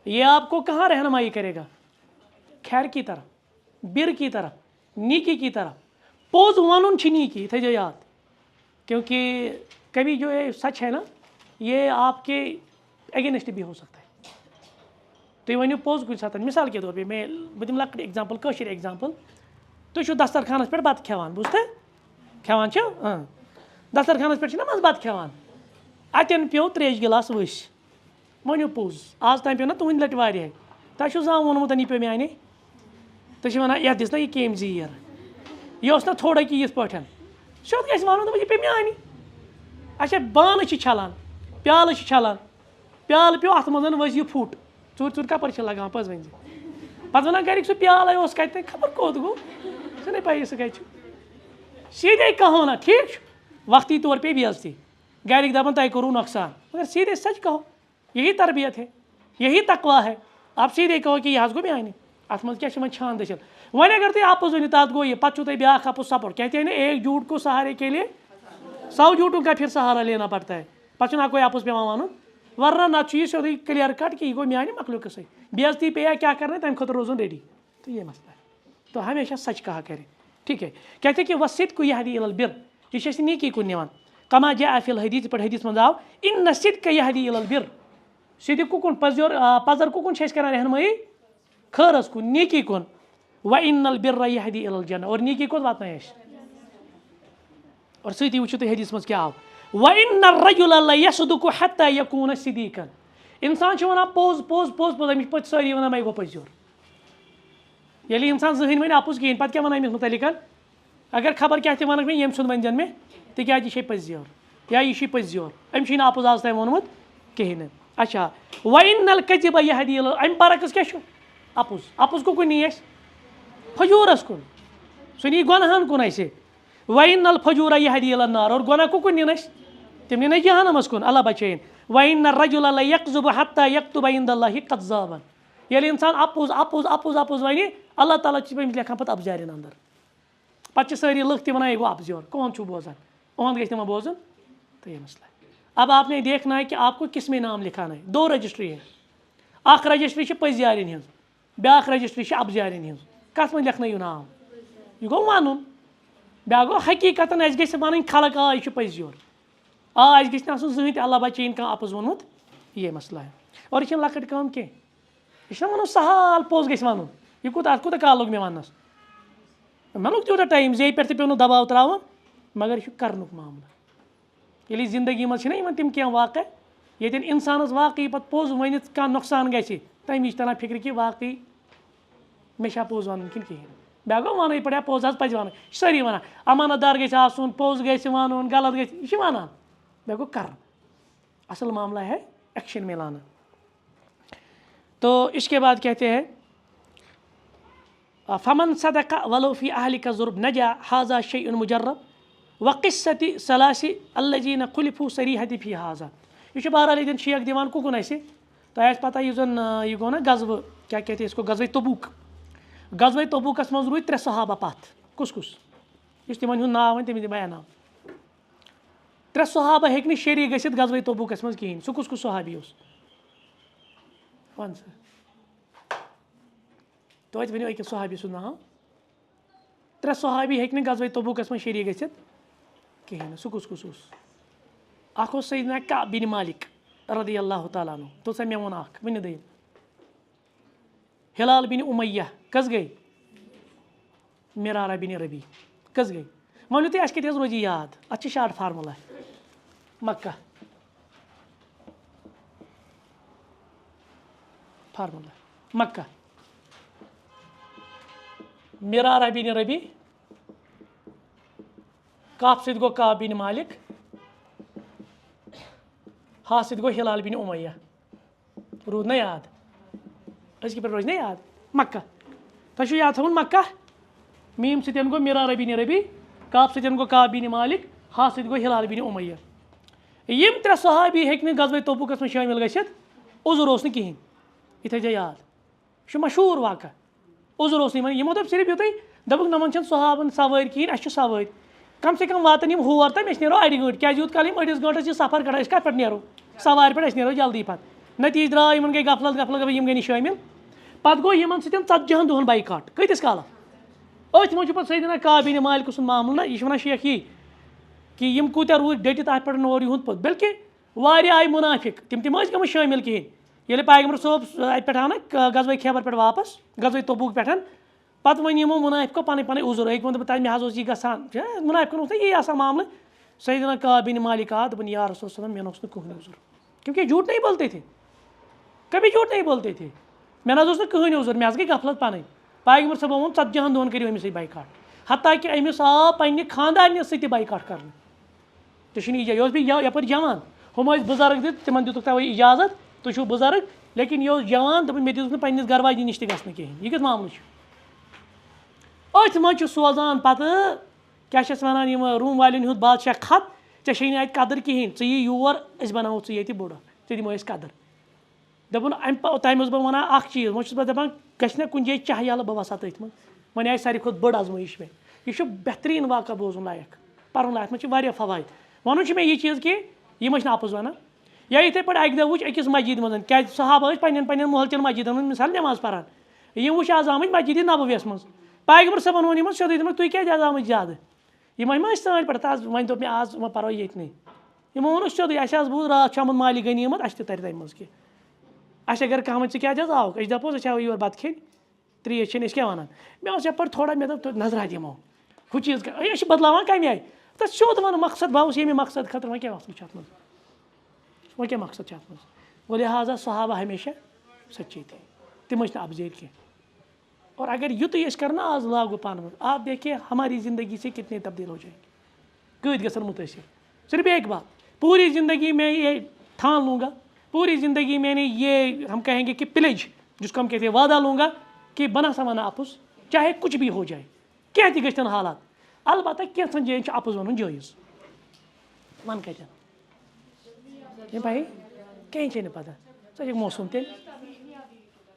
یہ آپ کو کہاں رہنمائی کرے گا؟ خیر کی طرف, بر کی طرف, نیکی کی طرف. پوٚز وَنُن چھِ نیکی, تھٲیزیو یاد, کیونکہ کبھی جو یہ سچ ہے نا یہ آپ کے اگینسٹ بھی ہو سکتا ہے. تُہۍ ؤنِو پوٚز کُنہِ ساتہٕ, مثال کے طور پہ بہٕ دِمہٕ لۄکٕٹ ایگزامپل, کٲشِر ایگزامپل. تُہۍ چھِو دسترخانس پٮ۪ٹھ بتہٕ کھٮ۪وان, بوٗزتھا کھٮ۪وان چھِو, دسترخانس پٮ۪ٹھ چھِنا منٛزٕ بتہٕ کھٮ۪وان, اَتٮ۪ن پیوٚو 3 گِلاس ؤسۍ, ؤنِو پوٚز, آز تام پیوٚو نا تُہنٛدِ لٹہِ واریاہ, تۄہہِ چھُو زانٛہہ ووٚنمُت یہِ پیوٚو میٛانہِ, تُہۍ چھِو وَنان یَتھ دِژ نا یہِ کیٚمۍ زیٖر, یہِ اوس نا تھوڑا کہِ یِتھ پٲٹھۍ, سیوٚد گژھِ وَنُن دوٚپُن یہِ پیوٚو میٛانہِ. اچھا بانہٕ چھِ چھلان, پیالہٕ چھِ چھلان, پیالہٕ پیوٚو اَتھ منٛز ؤسۍ یہِ پھُٹ, ژوٗرِ کَپٲرۍ چھِ لگان پٔز ؤنۍ زِ, پَتہٕ وَنان گرِکۍ سُہ پیالَے اوس کَتہِ تانۍ, خبر کوٚت گوٚو, چھُنَے پَیی سُہ کَتہِ چھُ. سیٖدھے کہو نا, ٹھیٖک چھُ, وقتی طور پے بے عزتی, گرِکۍ دَپان تۄہہِ کوٚروٕ نۄقصان, مگر سیٖدھے سچ کہو, یہی تربیت ہے, یہی تقوا ہے. آپ سیٖدھے کہو کہ یہِ حظ گوٚو میٛانہِ, اَتھ منٛز کیٛاہ چھِ وۄنۍ چھان دٔسِل. وۄنۍ اگر تُہۍ اَپُز ؤنِو تَتھ گوٚو یہِ, پَتہٕ چھُو تۄہہِ بیٛاکھ اَپُز سپورٹ, کہتے ہیں نا ایک جھوٹ کو سہارے کے لیے 100 جھوٹوں کا پھر سہارا لینا پڑتا ہے. پَتہٕ چھُنہٕ اَکوے اَپُز پیٚوان وَنُن, ورنہ نَتہٕ چھُ یہِ سیوٚدُے کٕلیَر کَٹ کہ یہِ گوٚو میٛانہِ, مۄکلیو قٕصَے. بے عزتی پیٚیا کیٛاہ کرنا, تَمہِ خٲطرٕ روزُن ریڈی, تو یہ مسئلہ ہے. تو ہمیشہ سچ کہا کریں, ٹھیک ہے. کہتے ہیں کہ والصدق یہدی الی البر, یہ چھِ اَسہِ نیکی کُن نِوان. کما جاء فی الحدیث, یِتھ پٲٹھۍ حدیث منٛز آو, ان الصدق یہدی الی البر, صدق کُکُن, پزر کُکُن چھِ اَسہِ کران رہنمٲیی, خٲرس کُن, نیکی کُن. وان البر یہدی الی الجنہ, اور نیکی کوٚت واتنایہِ اَسہِ. اور سۭتی وٕچھِو تُہۍ حدیث منٛز کیٛاہ آو, وان الرجل لیصدق حتى یکون صدیقا, اِنسان چھُ وَنان پوٚز پوٚز پوٚز پوٚز, أمِس چھِ پَتہٕ سٲری وَنان مے گوٚو پٔزیور. ییٚلہِ اِنسان زٕہٕنۍ وَنہِ اَپُز کِہیٖنۍ, پَتہٕ کیٛاہ وَنان أمِس مُتعلِق, اگر خبر کیٛاہ تہِ وَنکھ مےٚ ییٚمہِ سُنٛد ؤنۍزٮ۪ن مےٚ, تِکیٛازِ یہِ چھے پٔزیور یا یہِ چھُے پٔزیور, أمۍ چھُے نہٕ اَپُز آز تام ووٚنمُت کِہیٖنۍ نہٕ. اچھا وان الکذب یہدی الی, اَمہِ برعکس کیٛاہ چھُ اَپُز, اَپُز کُکُن نی اَسہِ, فجوٗرس کُن, سُہ نی گۄنہَن کُن اَسہِ. وان الفجوٗر یہدی الی النار, اور گۄناہ کُکُن نِن اَسہِ, تِم نِن اَسہِ جہنمس کُن, اللہ بچٲیِن. وان الرجل لیکذب حتى یکتب عند اللہ کذابا, ییٚلہِ اِنسان اَپُز اَپُز اَپُز اَپُز وَنہِ, اللہ تعالیٰ چھِ أمِس لیکھان پَتہٕ اَپزارٮ۪ن اندر. پَتہٕ چھِ سٲری لُکھ تہِ وَنان یہِ گوٚو اَپزیور, کون چھُو بوزان, اُہُنٛد گژھِ نہٕ وۄنۍ بوزُن, تو یہ مسئلہ ہے. اب آپ نے دیکھنا ہے کہ آپ کو کس میں نام لکھانا ہے. 2 رجسٹری ہے, اکھ رجسٹری چھِ پٔزۍ یارٮ۪ن ہِنٛز, بیٛاکھ رجسٹری چھِ اَپزارٮ۪ن ہِنٛز. کَتھ منٛز لیکھنٲیِو ناو, یہِ گوٚو وَنُن, بیٛاکھ گوٚو حقیٖقتاً اَسہِ گژھِ وَنٕنۍ خلق آ یہِ چھُ پٔزیور, اَسہِ گژھِ نہٕ آسُن زٕہٕنۍ تہِ اللہ بچٲیِن کانٛہہ اَپُز ووٚنمُت, یہ مسئلہ ہے. اور یہِ چھِنہٕ لۄکٕٹ کٲم کینٛہہ, یہِ چھُنہ وَنُن سہل, پوٚز گژھِ وَنُن, یہِ کوٗتاہ اَتھ کوٗتاہ کال لوٚگ مےٚ وَننَس, مےٚ لوٚگ تیوٗتاہ ٹایم, زیٚیہِ پٮ۪ٹھ تہِ پیوٚو نہٕ دباو ترٛاوُن, مگر یہِ چھُ کَرنُک معاملہٕ. ییٚلہِ زندگی منٛز چھِنہ یِوان تِم کینٛہہ واقع ییٚتٮ۪ن اِنسانَس واقعی پَتہٕ پوٚز ؤنِتھ کانٛہہ نۄقصان گژھِ, تَمہِ وِزِ تران فِکرِ کہِ واقعی مےٚ چھا پوٚز وَنُن کِنہٕ کِہیٖنۍ. بیٛاکھ گوٚو وَنٕنۍ پٲٹھۍ, پوٚز حظ پَزِ وَنُن, یہِ چھِ سٲری وَنان, امانت دار گژھِ آسُن, پوٚز گژھِ وَنُن, غلط گژھِ, یہِ چھِ وَنان, بیٛاکھ گوٚو کَرُن. اصل معاملہ ہے ایکشن میں لانا. تو اس کے بعد کہتے ہیں فمن صدق ولو فی اہلک ضرب نجا حاذا شیء مجرب وقصۃ ثلاث الذین خلفوا صریحۃ فی حاذا. یہ چھُ بہرحال ییٚتٮ۪ن شیخ دِوان کُکُن اَسہِ, تۄہہِ آسہِ پتہ یُس زن یہِ گوٚو نا غزوہ, کیٛاہ کہتے ہیں اس کو, غزوہ تبوک. غزوہ تبوکس منٛز روٗدۍ 3 صحابہ پتھ. کُس کُس, یُس تِمن ہُنٛد ناو وَنہِ تٔمِس دِمہٕ بہٕ انعام. 3 صحابہ ہیٚکہِ نہٕ شریٖک گٔژھِتھ غزوہ تبوکس منٛز کِہیٖنۍ. سُہ کُس صحابی اوس, وَن سا, توتہِ ؤنِو أکِس صحابی سُنٛد ناو. 3 صحابی ہیٚکہِ نہٕ غزوہ تبوکس منٛز شریٖک گٔژھِتھ کِہیٖنۍ نہٕ. سُہ کُس کُس اوس؟ اکھ اوس سیدنا کعب بن مالک رضی اللہ تعالیٰ عنہ, توٚتسا مےٚ ووٚن اکھ, ؤنِو دوٚیِم. ہلال بن امیہ کٔژ گٔے؟ مرارہ بن ربی کٔژ گٔے؟ ؤنِو تُہۍ, اَسہِ کَتہِ حظ روزِ یہِ یاد, اَتھ چھِ شاٹ فارمولا. مکہ فارمولا, مکہ, مرارہ بن ربی, کاف سۭتۍ گوٚو کعب بن مالک, ہا سۭتۍ گوٚو ہلال بن امیہ. روٗد نا یاد؟ أزکہِ پٮ۪ٹھ روزِ نا یاد؟ مکہ, تۄہہِ چھُو یاد تھاوُن مکہ, میٖم سۭتۍ گوٚو مرارہ بن ربی, کاف سۭتۍ گوٚو کعب بن مالک, ہاتھ سۭتۍ گوٚو ہلال بن امیہ یِم ترٛےٚ صحابی ہیٚکۍ نہٕ غزوہ تبوٗکَس منٛز شٲمِل گٔژھِتھ عذر اوس نہٕ کِہینۍ یہِ تھٲیزیو یاد یہِ چھُ مشہوٗر واقعہ عذر اوس نہٕ یِمن یِمو دوٚپ صرف یُتُے دوٚپُکھ نۄمن چھنہٕ صحابن سوٲرۍ کِہینۍ اَسہِ چھِ سوٲرۍ کم سے کم واتن یِم ہور تام أسۍ نیرو اَڑِ گٲنٛٹہِ کیازِ یوٗت کال یِم أڑِس گٲنٛٹس یہِ سفر کڑان أسۍ کَتھ پٮ۪ٹھ نیرو سوارِ پٮ۪ٹھ أسۍ نیرو جلدی پتہٕ نتیٖجہٕ درٛاو یِمن گٔے غفلت یِم گٔے نہٕ شٲمِل پتہٕ گوٚو یِمن سۭتۍ 40 دۄہن بایکاٹ کۭتِس کالس أتھۍ منٛز چھُ پتہٕ سیدنا کعب بن مالک سُنٛد معاملہٕ نہ یہِ چھُ وَنان شیخ یی کہ یِم کوٗتاہ روٗدۍ ڈٔٹِتھ اَتھ پٮ۪ٹھ اور یِہُنٛد پوٚت بلکہِ واریاہ آیہِ مُنافِق تِم ٲسۍ گٔمٕتۍ شٲمِل کِہینۍ ییٚلہِ پیغمبر صٲب اَتہِ پٮ۪ٹھ آو نہ غزوہ خیبر پٮ۪ٹھ واپس غزوہ تبوٗک پٮ۪ٹھ پتہٕ وۄنۍ یِمو مُنافِقو پنٕنۍ عذر أکۍ ووٚن دوٚپُن تَتہِ مےٚ حظ اوس یہِ گژھان مُنافِقن اوس نہ یی آسان معاملہٕ سیدنا کعب بن مالک آو دوٚپُن یا رسول اللہ مےٚ اوس نہٕ کٕہٕنۍ عذر کیونکہ جھوٹ نہیں بولتے تھے کبھی جھوٹ نہیں بولتے تھے مےٚ نہ حظ اوس نہٕ کٕہٕنۍ عذر مےٚ حظ گٔے غفلت پنٕنۍ پیغمبر صٲبن ووٚن 40 دۄہن کٔرِو أمِس سۭتۍ بایکاٹ حتیٰ کہِ أمِس آو پننہِ خاندارنہِ سۭتۍ تہِ بایکاٹ کرنہٕ تہِ چھُنہٕ یہِ اوس بیٚیہِ یپٲرۍ جوان ہُم ٲسۍ بُزرگ دِتھ تِمن دِتُکھ تَوَے اِجازت تُہۍ چھِو بُزرگ لیکن یہِ اوس جوان دوٚپُن مےٚ دِتُکھ نہٕ پننِس گرواجی نِش تہِ گژھنہٕ کِہینۍ یہِ کیُتھ معاملہٕ چھُ أتھۍ منٛز چھُ سوزان پتہٕ کیاہ چھِ اَتھ وَنان یِم روٗم والٮ۪ن ہُنٛد بادشاہ خط ژےٚ چھے نہٕ اَتہِ قدٕر کِہینۍ ژٕ یہِ یور أسۍ بناوو ژٕ ییٚتہِ بوٚڑ ژےٚ دِمو أسۍ قدٕر دوٚپُن تَمہِ اوسُس بہٕ وَنان اکھ چیٖز وۄنۍ چھُس بہٕ دَپان گژھِ نہ کُنہِ جایہِ چاہ یَلہٕ بہٕ وَسہٕ ہا تٔتھۍ منٛز وۄنۍ آسہِ ساروی کھۄتہٕ بٔڑ آزمٲیش مےٚ یہِ چھُ بہتریٖن واقعہ بوزُن لایق پَرُن لایق اَتھ منٛز چھِ واریاہ فوٲیِد وَنُن چھُ مےٚ یہِ چیٖز کہِ یِم ٲسۍ نہٕ اَپُز وَنان یا یِتھَے پٲٹھۍ اَکہِ دۄہ وٕچھ أکِس مسجد منٛز کیازِ صحابہٕ ٲسۍ پنٕنٮ۪ن محلچٮ۪ن مسجدن منٛز مِثال نٮ۪ماز پَران یِم وٕچھ آز آمٕتۍ مسجدِ نبویَس منٛز پیغمبر صٲبن ووٚن یِمن سیوٚدُے دوٚپمَکھ تُہۍ کیازِ آز آمٕتۍ زیادٕ یِم ما ٲسۍ سٲنۍ پٲٹھۍ آز وۄنۍ دوٚپ مےٚ آز وۄنۍ پَرو ییٚتنٕے یِمو ووٚنُکھ سیوٚدُے اَسہِ حظ بوٗز راتھ چھُ آمُت مالہِ غنیٖمت اَسہِ تہِ تَرِ تَمہِ منٛز کینٛہہ اَسہِ اگر کانٛہہ وَنہِ ژٕ کیازِ حظ آوُکھ أسۍ دَپوس أسۍ آوٕے یور بَتہٕ کھیٚنہِ ترٛیش چیٚنہِ أسۍ کیاہ وَنان مےٚ اوس یَپٲرۍ تھوڑا مےٚ دوٚپ نظرا دِمو ہُہ چیٖز أسۍ چھِ بدلاوان کَمہِ آیہِ تَتھ سیوٚد وَنہٕ مقصد بہٕ اوسُس ییٚمہِ مقصد خٲطرٕ وۄنۍ کیاہ مسلہٕ چھُ اَتھ منٛز وۄنۍ کیاہ مقصد چھُ اَتھ منٛز گوٚو لہٰذا صحابہ ہمیشہ سچی تھے تِم ٲسۍ نہٕ اَپزیٲرۍ کینٛہہ اور اگر یُتُے أسۍ کَرو نا آز لاگوٗ پانہٕ ؤنۍ آپ دیکھیے ہماری زندگی سے کتنے تبدیل ہو جائیں گے کۭتۍ گژھن مُتٲثر صرف ایک بات پوری زندگی میں یہ ٹھان لوں گا پوری زندگی میں نے یہ ہم کہیں گے کہ پلیج جس کو ہم کہتے ہیں وعدہ لوں گا کہ بنا سمانا اپُز چاہے کچھ بھی ہو جائے کینٛہہ تہِ گٔژھتن حالات البتہ کینٛژن جاین چھُ اپُز وَنُن جٲیز وَن کَتٮ۪ن ہے بھائی کِہیٖنۍ چھے نہٕ پتہ ژٕ چھکھ موسوٗم تیٚلہِ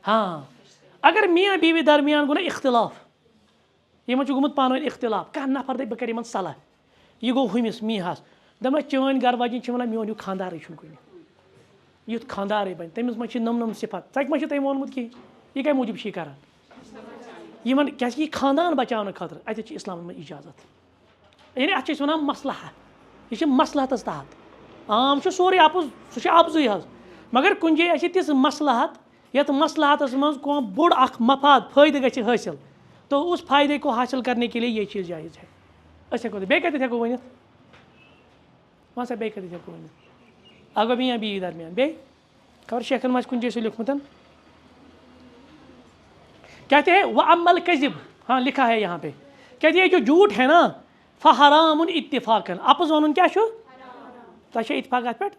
ہاں اگر میاں بیوی درمیان گوٚو نہ اختلاف یِمن چھُ گوٚمُت پانہٕ ؤنۍ اختلاف کانٛہہ نفر دَپہِ بہٕ کَرٕ یِمن صلح یہِ گوٚو ہُمِس میٖہَس دَپان چٲنۍ گرٕ واجِنۍ چھِ وَنان میون ہیوٗ خاندارٕے چھُنہٕ کُنہِ یُتھ خاندارٕے بَنہِ تٔمِس منٛز چھِ نٔم صفت ژَکہِ ما چھُ تٔمۍ ووٚنمُت کینٛہہ یہِ کَمہِ موٗجوٗب چھِ یہِ کران یِمن کیازِ کہِ یہِ خاندان بَچاونہٕ خٲطرٕ اَتٮ۪تھ چھِ اِسلامَس منٛز اِجازت یعنی اَتھ چھِ أسۍ وَنان مصلحہ یہِ چھِ مصلحتس تحت عام چھُ سورُے اَپُز سُہ چھُ اَپزُے حظ مگر کُنہِ جایہِ آسہِ تِژھ مصلحت یَتھ مصلحتس منٛز کانٛہہ بوٚڑ اکھ مفاد فٲیدٕ گژھِ حٲصِل تو اس فائدے کو حاصل کرنے کے لیے یہ چیٖز جایز ہے أسۍ ہٮ۪کو بیٚیہِ کَتٮ۪تھ ہٮ۪کو ؤنِتھ وَن سا بیٚیہِ کَتٮ۪تھ ہٮ۪کو ؤنِتھ اگر میاں بیوی درمیان بیٚیہِ خبر شیخن ما آسہِ کُنہِ جایہِ سُہ لیوٚکھمُت کہتے ہیں وَأَمَّا الْكَذِب ہاں لکھا ہے یہاں پہ کہتے ہیں جو جھوٹ ہے نا فَحَرَامٌ اتفاقاً اَپُز وَنُن کیاہ چھُ تۄہہِ چھا اتفاق اَتھ پٮ۪ٹھ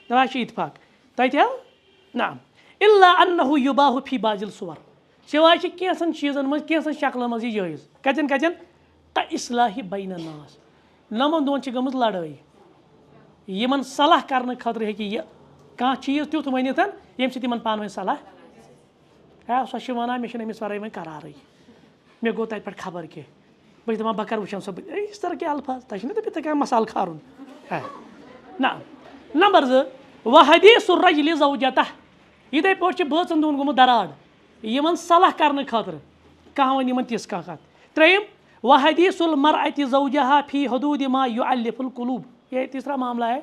دَپان چھِ اتفاق تَتہِ حظ نہ اِلّا اَنَّهُ یُباحُ فی بَعضِ الصُوَر سِوائے چھِ کینٛژھن چیٖزن منٛز کینٛژھن شکلن منٛز یہِ جٲیز کَتٮ۪ن کَتٮ۪ن کَاِصلاحِ بین الناس نَمن دۄن چھِ گٔمٕژ لڑٲے یِمن صلح کرنہٕ خٲطرٕ ہیٚکہِ یہِ کانٛہہ چیٖز تیُتھ ؤنِتھ ییٚمہِ سۭتۍ یِمن پانہٕ ؤنۍ صلح ہے سۄ چھِ وَنان مےٚ چھُنہٕ أمِس وَرٲے وۄنۍ قرارٕے مےٚ گوٚو تَتہِ پٮ۪ٹھ خبر کینٛہہ بہٕ چھُس دَپان بہٕ کَرٕ وٕچھان سۄ یِژھ طرح کینٛہہ الفاظ تۄہہِ چھُنہ دٔپِتھ کانٛہہ مصالہٕ کھارُن نہ نمبر 2 وحدیث الرجل زوجته یِتھَے پٲٹھۍ چھِ بٲژن دۄن گوٚمُت دراڑ یِمن صلح کرنہٕ خٲطرٕ کانٛہہ وَنہِ یِمن تِژھ کانٛہہ کَتھ 3 وحدیث المرأة زوجها فی حدود ما یُعلِف القلوب یہ تیسرا معاملہ ہے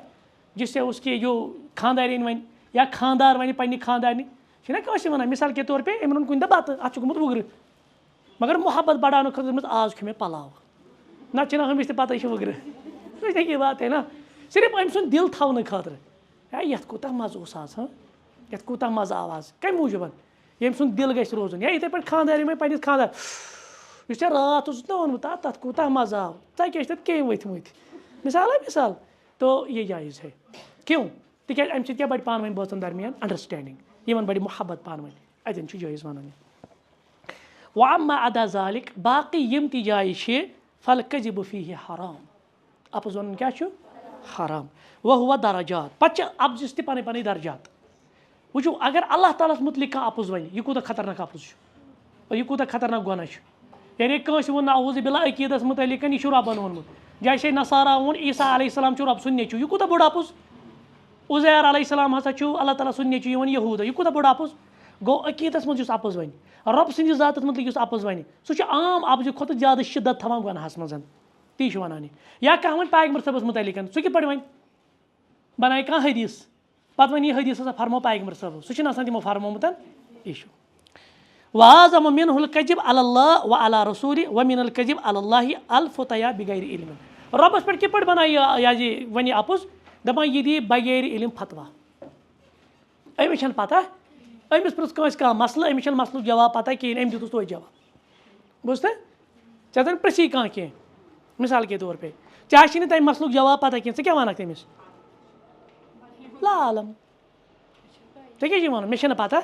جس سے اس کی جو خاندارین وَنہِ یا خاندار وَنہِ پننہِ خاندارنہِ چھِنہ کٲنٛسہِ وَنان مِثال کے طور پے أمۍ روٚن کُنہِ دۄہ بَتہٕ اَتھ چھُ گوٚمُت وُگرٕ مگر محبت بڑاونہٕ خٲطرٕ دوٚپمَس آز کھیوٚ مےٚ پلاو نَتہٕ چھِنہ ہُمِس تہِ پَتہٕ چھِ وُگرٕ یہِ بات ہے نا صرف أمۍ سُنٛد دِل تھاونہٕ خٲطرٕ ہے یَتھ کوٗتاہ مَزٕ اوس آز یَتھ کوٗتاہ مَزٕ آو آز کَمہِ موٗجوٗب ییٚمہِ سُنٛد دِل گژھِ روزُن یا یِتھَے پٲٹھۍ خاندارٮ۪ن وَنہِ پنٛنِس خاندار یُس ژےٚ راتھ اوسُتھ نہ ووٚنمُت تَتھ کوٗتاہ مَزٕ آو ژےٚ کیٛاہ چھِ تَتھ کیٚمۍ ؤتھۍمٕتۍ مِثال ہے مِثال تو یہ جایز ہے کیوں تِکیٛازِ اَمہِ سۭتۍ کیٛاہ بَڑِ پانہٕ ؤنۍ بٲژن درمیان انڈرسٹینڈِنٛگ یِمن بَڑِ محبت پانہٕ ؤنۍ اَتٮ۪ن چھُ جٲیز وَنُن وَأَمَّا عَدَا ذَلِک باقٕے یِم تہِ جایہِ چھِ فَالْكَذِبُ فیٖہِ حرام اپُز وَنُن کیٛاہ چھُ حرام وَہُوَ درجات پَتہٕ چھِ اَپزِس تہِ پَنٕنۍ پَنٕنۍ درجات وٕچھِو اگر اللہ تعالیٰ ہَس مُتعلِق کانٛہہ اَپُز وَنہِ یہِ کوٗتاہ خطرناک اَپُز چھُ یہِ کوٗتاہ خطرناک گۄناہ چھُ یعنی کٲنٛسہِ ووٚن نعوذ باللہ عقیٖدَس مُتعلِق یہِ چھُ رۄبَن ووٚنمُت جیسے نصارا ووٚن عیٖسیٰ علیہ السلام چھُ رۄب سُنٛد نیٚچوٗ یہِ کوٗتاہ بوٚڑ اَپُز عُزیر علیہ السلام ہسا چھُ اللہ تعالیٰ سُنٛد نیٚچوٗ یِوان یہوٗدا یہِ کوٗتاہ بوٚڑ اَپُز گوٚو عقیٖدَس منٛز یُس اَپُز وَنہِ رۄب سٕنٛدِس ذاتَس مُتعلِق یُس اَپُز وَنہِ سُہ چھُ عام اَپزِ کھۄتہٕ زیادٕ شِدت تھاوان گۄناہَس منٛز تی چھُ وَنان یہِ یا کانٛہہ وَنہِ پیغمبر صٲبَس مُتعلِق سُہ کِتھ پٲٹھۍ وَنہِ بَنایہِ کانٛہہ حدیٖث پَتہٕ وَنہِ یہِ حدیٖث ہسا فرمو پیغمبر صٲبو سُہ چھُنہٕ آسان تِمو فرمومُت یہِ چھُ وَاعظم مِنہُ الکذب علی اللہ وعلی رسوٗلہِ ومن الکذب علی اللہ الفتیا بغیر علم رۄبَس پٮ۪ٹھ کِتھ پٲٹھۍ بَنایہِ یہِ وَنہِ یہِ اَپُز دَپان یہِ دِیہِ بغیر علم فتوا أمِس چھَنہٕ پَتہ أمِس پرٛژھ کٲنٛسہِ کانٛہہ مَسلہٕ أمِس چھَنہٕ مَسلُک جواب پَتہ کِہیٖنۍ أمۍ دیُتُس توتہِ جواب بوٗزتھا ژےٚ زَن پرٛژھی کانٛہہ کینٛہہ مِثال کے طور پے ژےٚ آسی نہٕ تَمہِ مَسلُک جواب پَتہ کینٛہہ ژٕ کیٛاہ وَنکھ تٔمِس لا عالم ژےٚ کیٛاہ چھُے وَنُن مےٚ چھَنہٕ پَتہ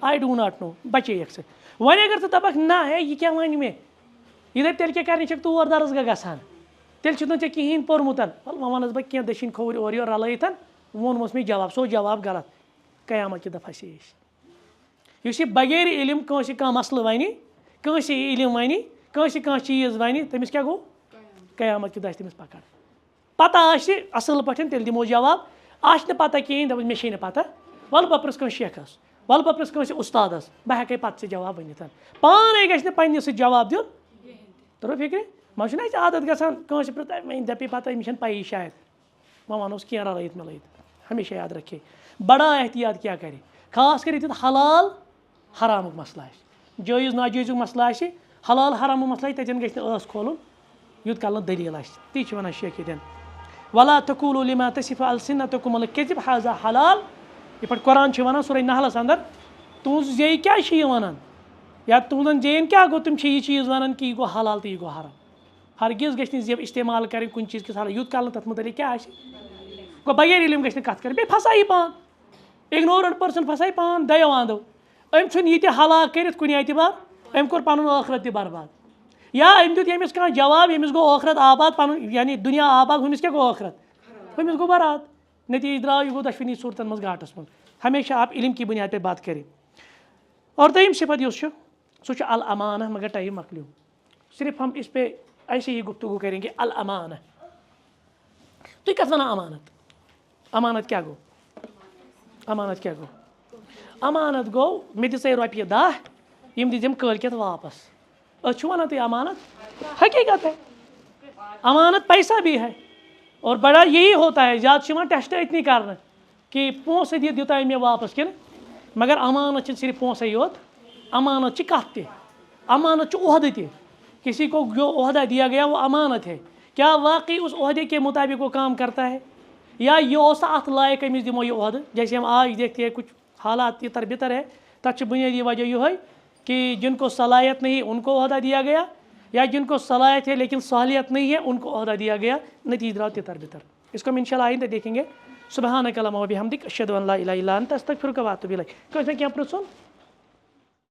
آی ڈوٗ ناٹ نو بَچٲیِکھ ژٕ وۄنۍ اگر ژٕ دَپَکھ نہ ہے یہِ کیٛاہ وَنہِ مےٚ یہِ دَپہِ تیٚلہِ کیٛاہ کَرنہِ چھَکھ تور درسگاہ گژھان تیٚلہِ چھُنہٕ ژےٚ کِہیٖنۍ پوٚرمُت وَلہٕ وۄنۍ وَنَس بہٕ کینٛہہ دٔچھِنۍ کھووُرۍ اورٕ یورٕ رَلٲیِتھ ووٚنمَس مےٚ جواب سُہ اوس جواب غلط قیامت کہِ دۄہ پھسے أسۍ یُس یہِ بغیر علم کٲنٛسہِ کانٛہہ مَسلہٕ وَنہِ کٲنٛسہِ علم وَنہِ کٲنٛسہِ کانٛہہ چیٖز وَنہِ تٔمِس کیٛاہ گوٚو قیامت کہِ دۄہ آسہِ تٔمِس پَکَڑ پَتہ آسہِ اَصٕل پٲٹھۍ تیٚلہِ دِمو جواب آسہِ نہٕ پَتہ کِہیٖنۍ دَپَس مےٚ چھے نہٕ پَتہ وَلہٕ بہٕ پرٛژھ کٲنٛسہِ شیخَس وَلہٕ بہٕ پرٛژھ کٲنٛسہِ اُستادَس بہٕ ہٮ۪کَے پَتہٕ ژےٚ جواب ؤنِتھ پانَے گژھِ نہٕ پنٛنہِ سۭتۍ جواب دیُن تٔرو فِکرِ وۄنۍ چھُنہ اَسہِ عادت گژھان کٲنٛسہِ پرٛژھ وۄنۍ دَپے پَتہٕ أمِس چھَنہٕ پَیی شاید وۄنۍ وَنوس کینٛہہ رَلٲیِتھ مِلٲیِتھ ہمیشہ یاد رکھے بڑا احتیاط کیٛاہ کَرِ خاص کر ییٚتٮ۪تھ حلال حرامُک مسلہٕ آسہِ جٲیِز ناجٲیزُک مسلہٕ آسہِ حلال حرامُک مسلہٕ آسہِ تَتٮ۪ن گژھِ نہٕ ٲس کھولُن یوٗت کال نہٕ دٔلیٖل آسہِ تی چھِ وَنان شیخ ییٚتٮ۪ن ولا تقولوا لما تصف السنتكم الكذب هذا حلال یِتھ پٲٹھۍ قرآن چھِ وَنان سورہ نحلَس اندر تُہٕنٛز زیٚیہِ کیٛازِ چھِ یہِ وَنان یا تُہنٛدٮ۪ن زیٚیَن کیٛاہ گوٚو تِم چھِ یہِ چیٖز وَنان کہِ یہِ گوٚو حلال تہٕ یہِ گوٚو حرام ہرگِز گژھِ نہٕ زیٚو استعمال کَرٕنۍ کُنہِ چیٖز کِس حلال یوٗت کال نہٕ تَتھ مُتعلِق کیٛاہ آسہِ گوٚو بغیر علم گژھِ نہٕ کَتھ کَرٕنۍ بیٚیہِ پھسایی پان اِگنورَنٹ پٔرسَن پھسایی پان دۄیو اَندو أمۍ ژھُن یہِ تہِ ہلاک کٔرِتھ کُنہِ اعتبار أمۍ کوٚر پَنُن ٲخرت تہِ برباد یا أمۍ دیُت ییٚمِس کانٛہہ جواب ییٚمِس گوٚو ٲخرت آباد پَنُن یعنی دُنیا آباد ہُمِس کیٛاہ گوٚو ٲخرت ہُمِس گوٚو براد نتیٖجہٕ درٛاو یہِ گوٚو دۄشوٕنی صوٗرتَن منٛز گاٹَس منٛز ہمیشہ آپ علم کی بُنیاد پہ بات کریں اور دوٚیِم صفت یُس چھُ سُہ چھُ الامانہ مگر ٹایم مۄکلیو صرف ہم اس پہ ایسے ہی گفتگو کریں گے الامانہ تُہۍ کَتھ وَنان امانت امانت کیٛاہ گوٚو امانت کیٛاہ گوٚو امانت گوٚو مےٚ دِژے رۄپیہِ 10 یِم دِژٕم کٲلکٮ۪تھ واپس أتھۍ چھُو وَنان تُہۍ امانت حقیٖقت ہے امانت پیسہ بھی ہے اور بڑا یہی ہوتا ہے زیادٕ چھُ یِوان ٹیسٹ أتنی کرنہٕ کہِ پونٛسہٕ دِتھ دیُتاے مےٚ واپس کِنہٕ مگر امانت چھِنہٕ صرف پونٛسَے یوت امانت چھِ کَتھ تہِ امانت چھُ عہدٕ تہِ کسی کو جو عہدہ دیا گیا وہ امانت ہے کیا واقعی اس عہدے کے مطابق وہ کام کرتا ہے یا یہ اوسا اتھ لائق أمِس دِمو یہِ عہدٕ جیسے ہم آج دیکھتے ہیں کچھ حالات تِتر بِتر ہے تَتھ چھُ بُنیٲدی وجہ یِہوٚے کہ جن کو صلاحیت نہیں ان کو عہدہ دیا گیا یا جن کو صلاحیت ہے لیکن صلاحیت نہیں ہے ان کو عہدہ دیا گیا نتیجہ درٛاو تِتر بِتر اس کو ہم انشاء اللہ آئندہ دیکھیں گے سبحانک اللہم وبحمدک اشہدو ان لا الہ الا انت استغفرک واتوب الیک کٲنٛسہِ مےٚ کینٛہہ پرٛژھُن